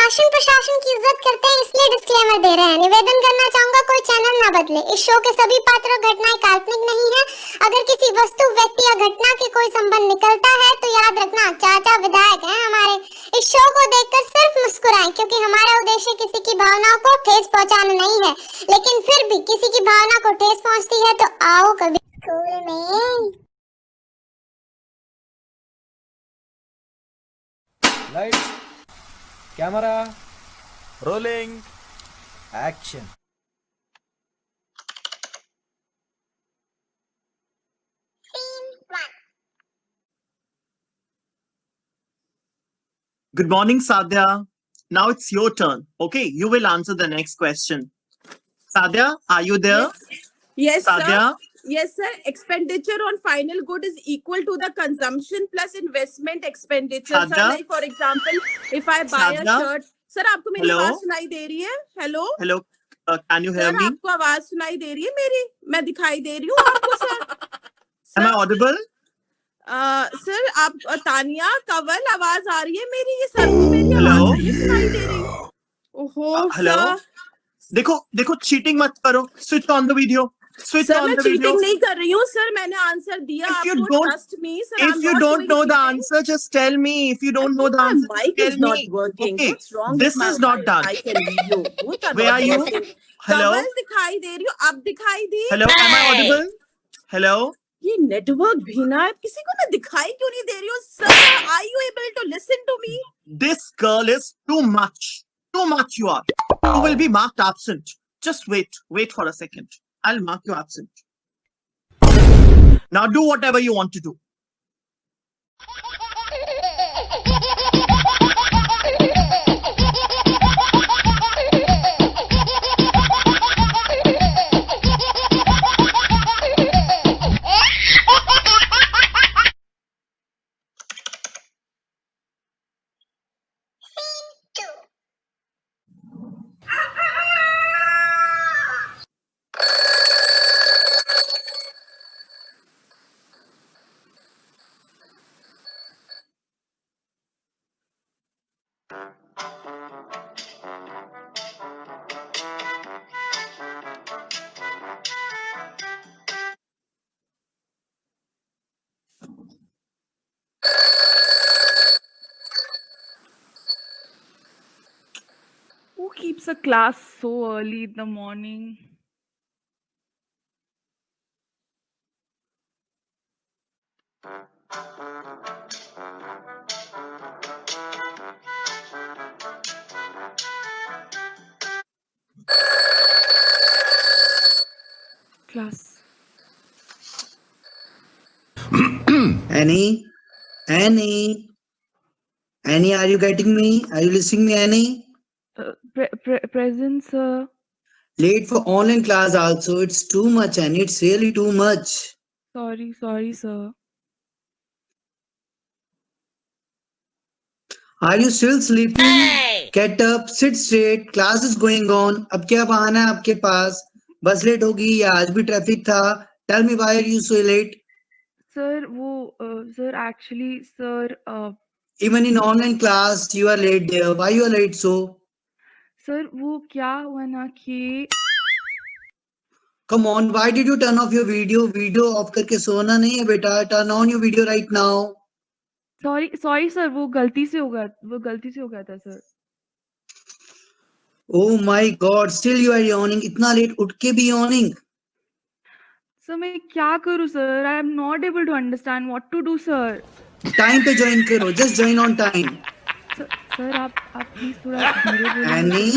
शासन प्रशासन की इज्जत करते हैं इसलिए डिस्क्लेमर दे रहे हैं। निवेदन करना चाहूंगा कोई चैनल ना बदले। इस शो के सभी पात्र और घटनाएं काल्पनिक नहीं है। अगर किसी वस्तु, व्यक्ति या घटना के कोई संबंध निकलता है तो याद रखना चाचा विधायक हैं हमारे। इस शो को देखकर सिर्फ मुस्कुराएं, क्योंकि हमारा उद्देश्य किसी की भावनाओं को ठेस पहुंचाना नहीं है। लेकिन फिर भी किसी की भावना को ठेस पहुंचती है तो आओ कभी स्कूल में। Lights, camera, rolling, action. Good morning, Sadhya. Now it's your turn. Okay, you will answer the next question. Sadhya, are you there? Yes, Sadhya, sir. Yes, sir. Expenditure on final good is equal to the consumption plus investment expenditure. Sir, Sadhya? like for example, if I buy a Sadhya? shirt. Sir, आपको मेरी Hello? आवाज सुनाई दे रही है? Hello? hello. Can you hear Sir, me? आपको आवाज सुनाई दे रही है मेरी? मैं दिखाई दे रही हूँ आपको, sir. Am I audible? Sir, आप तानिया कंवल आवाज आ रही है मेरी? ये सर को मेरी Hello? आवाज नहीं सुनाई दे रही। ओहो, Hello? सर। देखो चीटिंग मत करो। Switch on the video. Switch sir, on मैं the video. चीटिंग नहीं कर रही हूँ सर, मैंने आंसर दिया If you आपको। don't- trust me sir, If you don't know the answer, just tell me. If you don't know the my answer, mic just is tell not me. working. Okay, What's wrong this with my is not done. mic and video? Both are Where not are you? working. Hello? Kanwal दिखाई दे रही हूँ, अब दिखाई दी? Hello, am I audible? Hello? ये network भी ना है, किसी को ना दिखाई क्यों नहीं दे रही हो? Sir, are you able to listen to me? This girl is too much. Too much you are. You will be marked absent. Just wait. Wait for a second. I'll mark you absent. Now do whatever you want to do. Who keeps a class so early in the morning? Class. Annie, Annie, Annie, are you getting me? Are you listening me, Annie? Present, sir. Late for online class also. It's too much, Annie. It's really too much. Sorry, sir. Are you still sleeping? Get up, sit straight. Class is going on. अब क्या बहाना है आपके पास? बस late होगी या आज भी ट्रैफिक था? Tell me why are you so late? Sir, actually, sir, Even in online class, you are late there. Why you are late so? sir, वो क्या हुआ ना कि Come on, why did you turn off your video? Video off करके सोना नहीं है बेटा. Turn on your video right now. sorry, sir, वो गलती से हो गया था, sir. Oh my God! Still you are yawning. इतना late उठ के भी yawning. Sir, मैं क्या करूँ, sir? I am not able to understand what to do, sir. Time पे join करो. Just join on time. Sir, आप please थोड़ा धीरे बोलिए. Annie,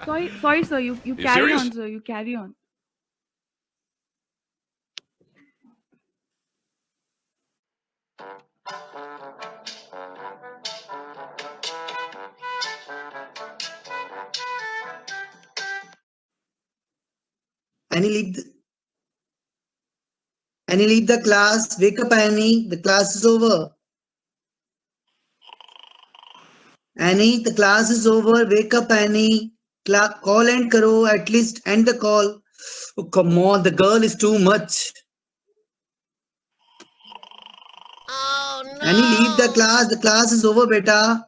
Sorry, sir. You carry on, sir. You carry on. Annie, leave the class. Wake up, Annie. The class is over. Annie, the class is over. Wake up, Annie. Call and karo. At least end the call. Oh, come on. The girl is too much. Oh, no. Annie, leave the class. The class is over, beta.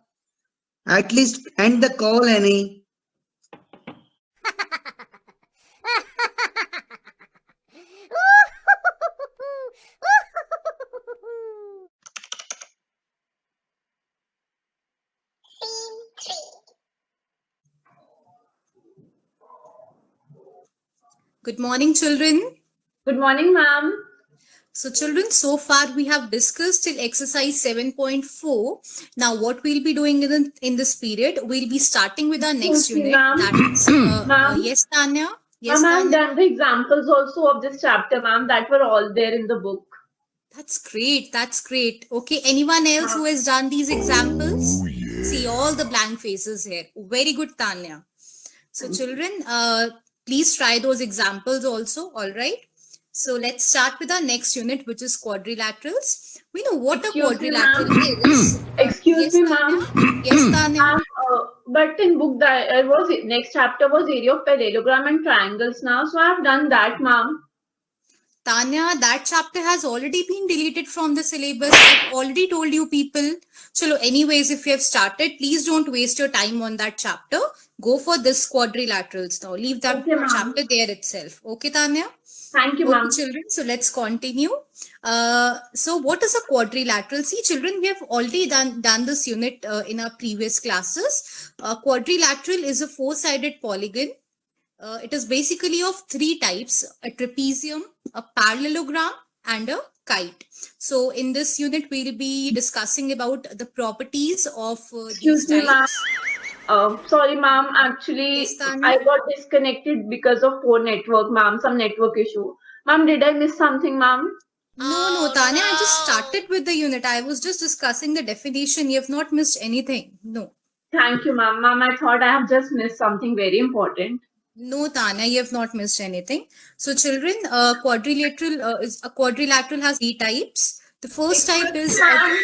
At least end the call, Annie. Good morning, children. Good morning, ma'am. So, children, so far we have discussed till exercise 7.4. Now, what we'll be doing in this period, we'll be starting with our next Okay, unit. ma'am. That is, Ma'am. yes, Tanya. Yes, Ma'am, I've Tanya. done the examples also of this chapter, ma'am, that were all there in the book. That's great. That's great. Okay. Anyone else who has done these examples? See all the blank faces here. Very good, Tanya. So, children, please try those examples also. All right. So let's start with our next unit, which is quadrilaterals. We know what Excuse a me, quadrilateral ma'am. is. Excuse yes, me, Tanya. ma'am. Yes, Tanya. Ma'am, but in book that was next chapter was area of parallelogram and triangles now, so I've done that, ma'am. Tanya, that chapter has already been deleted from the syllabus. I've already told you people. Chalo, anyways, if you have started, please don't waste your time on that chapter. Go for this quadrilaterals now. Leave that Okay, ma'am. chapter there itself. Okay, Tanya? Thank you, Okay, ma'am. children. So let's continue. So what is a quadrilateral? See, children, we have already done this unit in our previous classes. Quadrilateral is a four-sided polygon. It is basically of three types: a trapezium, a parallelogram, and a kite. So in this unit, we'll be discussing about the properties of these Excuse me, ma'am. types. Sorry, ma'am. Actually, Yes, Tanya? I got disconnected because of poor network, ma'am. Some network issue. Ma'am, did I miss something, ma'am? No, Tanya, I just started with the unit. I was just discussing the definition. You have not missed anything. No. Thank you, ma'am. Ma'am, I thought I have just missed something very important. No, Tanya, you have not missed anything. So, children, quadrilateral has three types. The first type is Ma'am.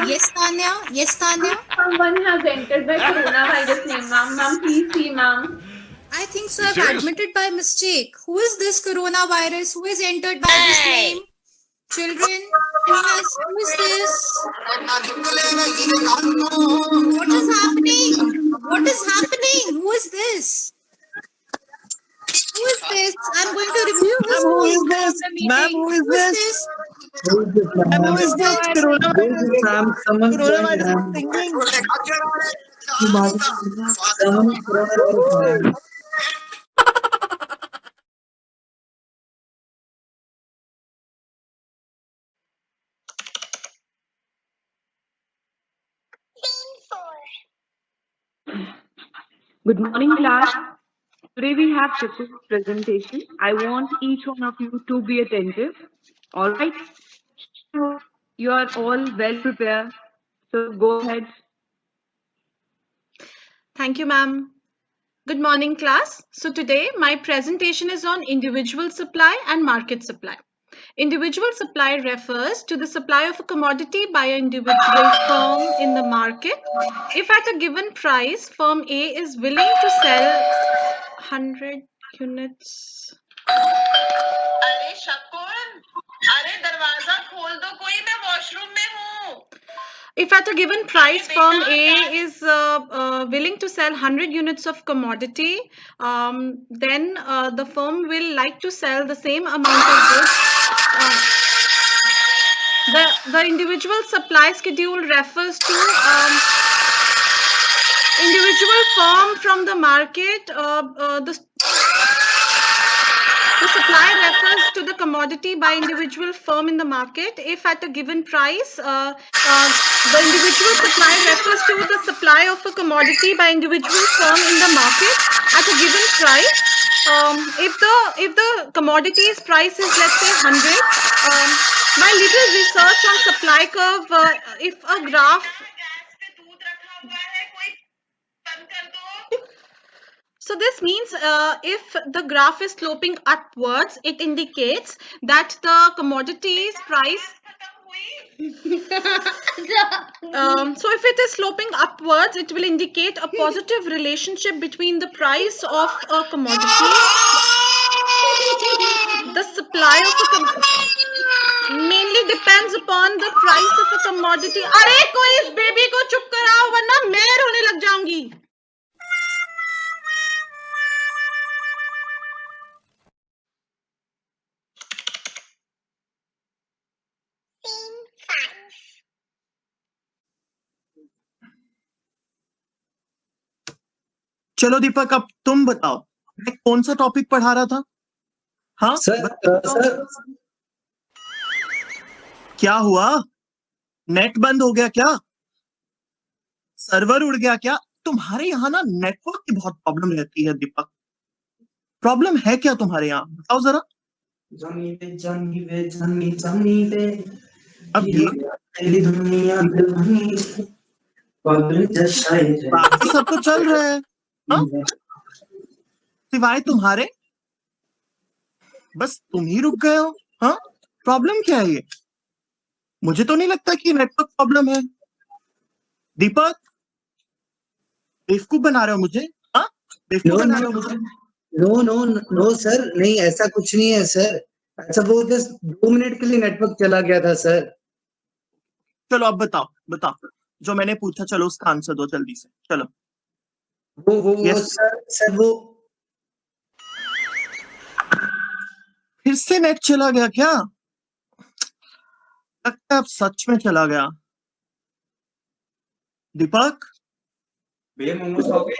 yes, Tanya. Yes, Tanya. Someone has entered by coronavirus name, ma'am. Ma'am, please see, ma'am. I think so. I've admitted by mistake. Who is this coronavirus? Who is entered by this name? Children, who is this? What is happening? What is happening? Who is this? Who is this? I'm going to review this. Who is this? Ma'am, who is Who is this? this? Who is this, ma'am? Who is this? Who is this, ma'am? Someone joined, Coronavirus ma'am. is singing. Someone coronavirus, ma'am. Good morning, class. Today we have Chipu's presentation. I want each one of you to be attentive. All right? You are all well prepared. So go ahead. Thank you, ma'am. Good morning, class. So today my presentation is on individual supply and market supply. Individual supply refers to the supply of a commodity by an individual firm in the market. If at a given price, firm A is willing to sell 100 units. अरे शकुन, अरे दरवाजा खोल दो कोई, मैं washroom में हूँ. If at a given price, firm A is willing to sell 100 units of commodity, then the firm will like to sell the same amount of goods. The individual supply schedule refers to individual firm from the market. The supply refers to the commodity by individual firm in the market. If at a given price, the individual supply refers to the supply of a commodity by individual firm in the market at a given price. If the commodity's price is, let's say, 100, my little research on supply curve, if a graph. So this means if the graph is sloping upwards, it indicates that the commodity's price. So if it is sloping upwards, it will indicate a positive relationship between the price of a commodity, the supply of a commodity, mainly depends upon the price of a commodity. अरे कोई इस baby को चुप कराओ वरना मैं रोने लग जाऊंगी. चलो दीपक, अब तुम बताओ मैं कौन सा टॉपिक पढ़ा रहा था? हाँ सर सर क्या हुआ? नेट बंद हो गया क्या? सर्वर उड़ गया क्या? तुम्हारे यहाँ ना नेटवर्क की बहुत प्रॉब्लम रहती है दीपक. प्रॉब्लम है क्या तुम्हारे यहाँ, बताओ जरा. अब बाकी सब तो चल रहा है, हाँ? सिवाय तुम्हारे बस तुम ही रुक गए हो. हाँ, प्रॉब्लम क्या है ये? मुझे तो नहीं लगता कि नेटवर्क प्रॉब्लम है. दीपक, बेवकूफ बना रहे हो मुझे? हाँ, बेवकूफ बना रहे हो मुझे? नो नो नो सर, नहीं ऐसा कुछ नहीं है सर. अच्छा वो जस्ट 2 मिनट के लिए नेटवर्क चला गया था सर. चलो अब बताओ बताओ, जो मैंने पूछा चलो उसका आंसर दो जल्दी से. चलो. वो Yes. सर वो फिर से नेट चला गया क्या? लगता है अब सच में चला गया. दीपक, भैया मोमोज खाओगे?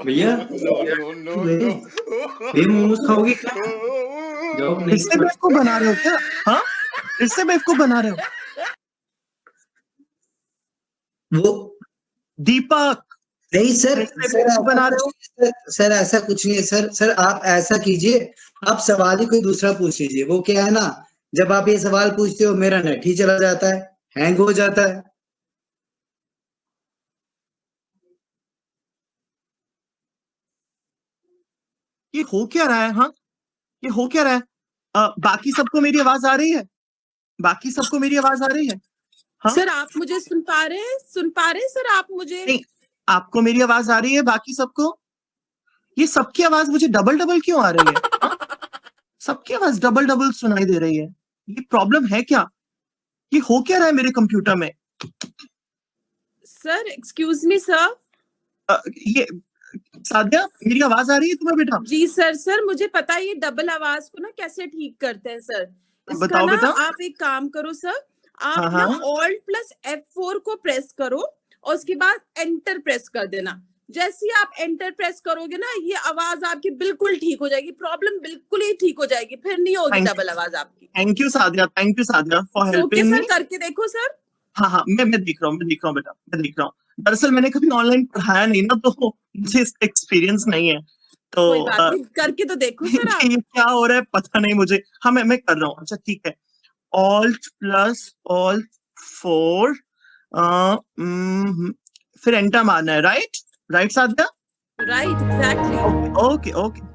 भैया भैया मोमोज खाओगे क्या? जाओ फिर नहीं से बेवकूफ बना रहे हो क्या? हाँ, फिर से बेवकूफ बना रहे हो? वो दीपक, नहीं सर, फिर से बेवकूफ बना रहे हो? सर ऐसा कुछ नहीं है सर. सर आप ऐसा कीजिए, आप सवाल ही कोई दूसरा पूछ लीजिए. वो क्या है ना, जब आप ये सवाल पूछते हो मेरा नेट ही चला जाता है, हैंग हो जाता है. ये हो क्या रहा है? हाँ, ये हो क्या रहा है? बाकी सबको मेरी आवाज आ रही है? बाकी सबको मेरी आवाज आ रही है? हाँ? सर आप मुझे सुन पा रहे हैं? सर आप मुझे? नहीं, आपको मेरी आवाज आ रही है? बाकी सबको? ये सबकी आवाज मुझे डबल डबल क्यों आ रही है? हाँ? सबकी आवाज डबल डबल सुनाई दे रही है. ये प्रॉब्लम है क्या? ये हो क्या रहा है मेरे कंप्यूटर में? Sir excuse me sir. ये सादिया, मेरी आवाज आ रही है तुम्हें बेटा? जी सर मुझे पता है ये डबल आवाज को ना कैसे ठीक करते हैं सर. इसका बताओ ना बेटा. आप एक काम करो सर, आप हाँ, ना हाँ. Alt प्लस F4 को प्रेस करो और उसके बाद एंटर प्रेस कर देना. जैसे ही आप एंटर प्रेस करोगे ना ये आवाज आपकी बिल्कुल ठीक हो जाएगी. प्रॉब्लम बिल्कुल ही ठीक हो जाएगी, फिर नहीं होगी Thank you. डबल आवाज आपकी. Thank you Sadia for okay helping sir, me. करके देखो सर. हाँ, मैं देख रहा हूँ बेटा, मैं देख रहा हूँ. दरअसल मैंने कभी ऑनलाइन पढ़ाया नहीं ना, तो मुझे इसका एक्सपीरियंस नहीं है. तो कोई बात नहीं, करके तो देखो सर आप. ये क्या हो रहा है पता नहीं मुझे. हाँ, मैं कर रहा हूँ. अच्छा ठीक है. Alt प्लस Alt 4, फिर एंटर मारना है. Right Sadia? Right, exactly. Okay.